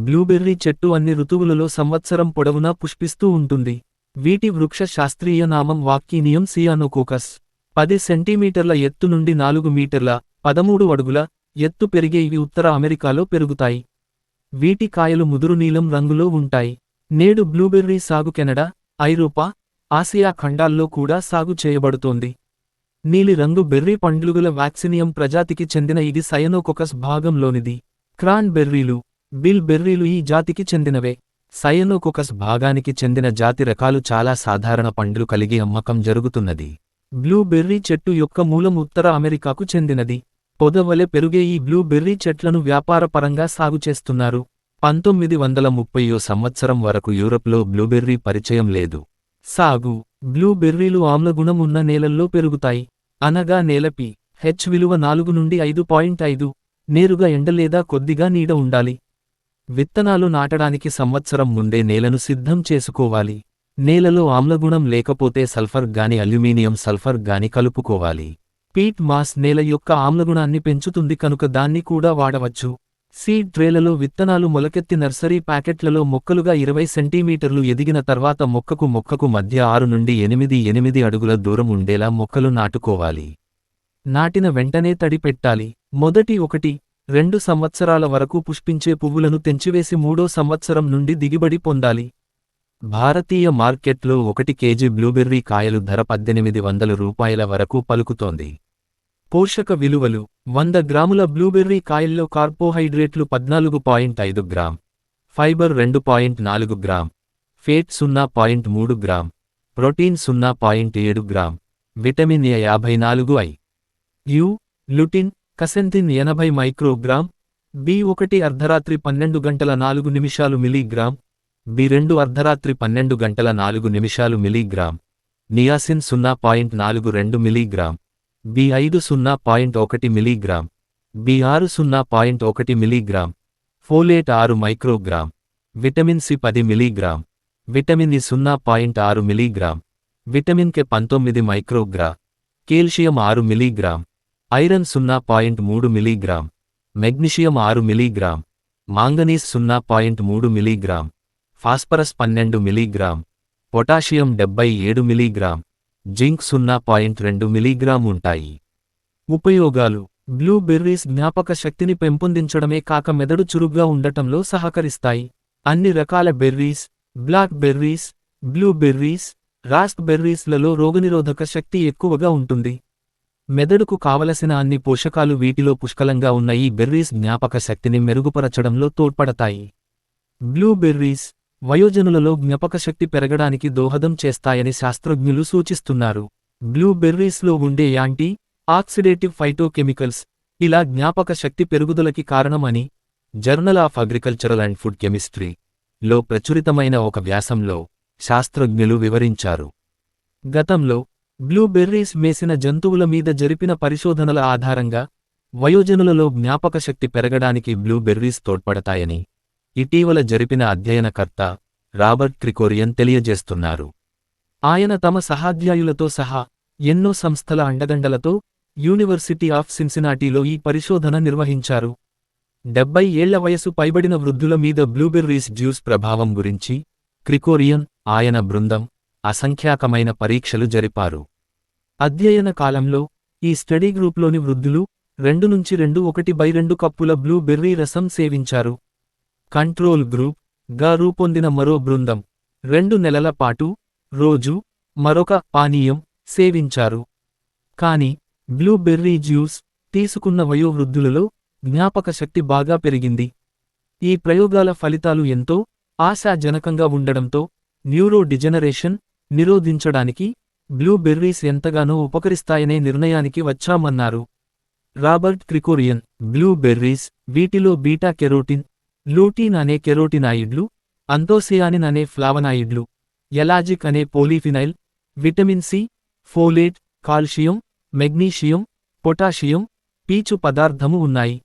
Blueberry చెట్టు అన్ని ఋతువులలో సంవత్సరం పొడవునా పుష్పిస్తూ ఉంటుంది. వీటి వృక్ష శాస్త్రీయ నామం వాక్కీనియం సియానోకోకస్. 10 సెంటీమీటర్ల ఎత్తు నుండి 4 మీటర్ల 13 అడుగుల ఎత్తు పెరిగే ఇవి ఉత్తర అమెరికాలో పెరుగుతాయి. వీటి కాయలు ముదురు నీలం రంగులో ఉంటాయి. నేడు బ్లూబెర్రీ సాగు కెనడా, ఐరోపా, ఆసియా ఖండాల్లో కూడా సాగు చేయబడుతోంది. నీలిరంగు బెర్రీ పండ్లుగల వాక్సినియం ప్రజాతికి చెందిన ఇది సయనోకోకస్ భాగంలోనిది. క్రాన్ బెర్రీలు, బిల్ బెర్రీలు ఈ జాతికి చెందినవే. సయనోకోకస్ భాగానికి చెందిన జాతి రకాలు చాలా సాధారణ పండ్లు కలిగి అమ్మకం జరుగుతున్నది. బ్లూబెర్రీ చెట్టు యొక్క మూలం ఉత్తర అమెరికాకు చెందినది. పొదవలె పెరుగే ఈ బ్లూబెర్రీ చెట్లను వ్యాపారపరంగా సాగు చేస్తున్నారు. 1930వ సంవత్సరం వరకు యూరప్లో బ్లూబెర్రీ పరిచయం లేదు. సాగు: బ్లూబెర్రీలు ఆమ్లగుణం ఉన్న నేలల్లో పెరుగుతాయి. అనగా నేల pH విలువ 4 నుండి 5.5, నేరుగా ఎండ లేదా కొద్దిగా నీడ ఉండాలి. విత్తనాలు నాటడానికి సంవత్సరం ముందే నేలను సిద్ధం చేసుకోవాలి. నేలలో ఆమ్లగుణం లేకపోతే సల్ఫర్ గాని అల్యూమినియం సల్ఫర్ గాని కలుపుకోవాలి. పీట్ మాస్ నేల యొక్క ఆమ్లగుణాన్ని పెంచుతుంది కనుక దాన్ని కూడా వాడవచ్చు. సీడ్ ట్రేలలో విత్తనాలు మొలకెత్తి నర్సరీ ప్యాకెట్లలో మొక్కలుగా 20 సెంటీమీటర్లు ఎదిగిన తర్వాత మొక్కకు మధ్య 6 నుండి 8 అడుగుల దూరం ఉండేలా మొక్కలు నాటుకోవాలి. నాటిన వెంటనే తడి పెట్టాలి. మొదటి 1-2 సంవత్సరాల వరకు పుష్పించే పువ్వులను తెంచివేసి 3వ సంవత్సరం నుండి దిగుబడి పొందాలి. భారతీయ మార్కెట్లో 1 కేజీ బ్లూబెర్రీ కాయలు ధర 1800 రూపాయల వరకు పలుకుతోంది. పోషక విలువలు: 100 గ్రాముల బ్లూబెర్రీ కాయల్లో కార్బోహైడ్రేట్లు 14.5 gram, fibre 2.4 gram, fat 0.3 gram, protein 0.7 gram, vitamin A 54 U, lutein, కసెంతిన్ 80 మైక్రోగ్రామ్, B1 అర్ధరాత్రి 12 గంటల 4 నిమిషాలు మిలీగ్రామ్, B2 అర్ధరాత్రి 12 గంటల 4 నిమిషాలు milligram, niacin 0.42 milligram, B5 0.1 milligram, B6 0.1 milligram, folate 6 microgram, vitamin C 10 milligram, vitamin E 0.6 milligram, vitamin K 19 microgram, calcium 6 milligram, iron 0.3 milligram, magnesium 6 milligram, manganese 0.3 milligram, phosphorus 12 milligram, potassium 77 milligram, zinc 0.2 milligram ఉంటాయి. ఉపయోగాలు: blueberries జ్ఞాపక శక్తిని పెంపొందించడమే కాక మెదడు చురుగ్గా ఉండటంలో సహకరిస్తాయి. అన్ని రకాల బెర్రీస్, బ్లాక్ బెర్రీస్, బ్లూబెర్రీస్, రాస్ప్బెర్రీస్లలో రోగనిరోధక శక్తి ఎక్కువగా ఉంటుంది. మెదడుకు కావలసిన అన్ని పోషకాలు వీటిలో పుష్కలంగా ఉన్న ఈ బెర్రీస్ జ్ఞాపక శక్తిని మెరుగుపరచడంలో తోడ్పడతాయి. బ్లూబెర్రీస్ వయోజనులలో జ్ఞాపకశక్తి పెరగడానికి దోహదం చేస్తాయని శాస్త్రజ్ఞులు సూచిస్తున్నారు. బ్లూబెర్రీస్లో ఉండే యాంటీ ఆక్సిడేటివ్ ఫైటోకెమికల్స్ ఇలా జ్ఞాపక శక్తి పెరుగుదలకి కారణమని journal of agricultural and food chemistry లో ప్రచురితమైన ఒక వ్యాసంలో శాస్త్రజ్ఞులు వివరించారు. గతంలో బ్లూబెర్రీస్ మేసిన జంతువుల మీద జరిపిన పరిశోధనల ఆధారంగా వయోజనులలో జ్ఞాపకశక్తి పెరగడానికి బ్లూబెర్రీస్ తోడ్పడతాయని ఇటీవల జరిపిన అధ్యయనకర్త రాబర్ట్ క్రికోరియన్ తెలియజేస్తున్నారు. ఆయన తమ సహాధ్యాయులతో సహా ఎన్నో సంస్థల అండదండలతో యూనివర్సిటీ ఆఫ్ సిన్సినాటీలో ఈ పరిశోధన నిర్వహించారు. 70 ఏళ్ల వయసు పైబడిన వృద్ధుల మీద బ్లూబెర్రీస్ జ్యూస్ ప్రభావం గురించి క్రికోరియన్, ఆయన బృందం అసంఖ్యాకమైన పరీక్షలు జరిపారు. అధ్యయన కాలంలో ఈ స్టడీ గ్రూప్లోని వృద్ధులు 2 నుంచి 1/2 కప్పుల బ్లూబెర్రీ రసం సేవించారు. కంట్రోల్ గ్రూప్ గా రూపొందిన మరో బృందం 2 నెలల పాటు రోజు మరొక పానీయం సేవించారు. కాని బ్లూబెర్రీ జ్యూస్ తీసుకున్న వయోవృద్ధులలో జ్ఞాపకశక్తి బాగా పెరిగింది. ఈ ప్రయోగాల ఫలితాలు ఎంతో ఆశాజనకంగా ఉండడంతో న్యూరో డిజెనరేషన్ నిరోధించడానికి బ్లూబెర్రీస్ ఎంతగానో ఉపకరిస్తాయనే నిర్ణయానికి వచ్చామన్నారు. రాబర్ట్ క్రికోరియన్ బ్లూబెర్రీస్ వీటిలో బీటా కెరోటిన్, లూటీన్ అనే కెరోటినాయిడ్లు, అంతోసియానిన్ అనే ఫ్లావనాయిడ్లు, ఎలాజిక్ అనే polyphenyl, vitamin C, folate, calcium, magnesium, potassium, పీచు పదార్థము ఉన్నాయి.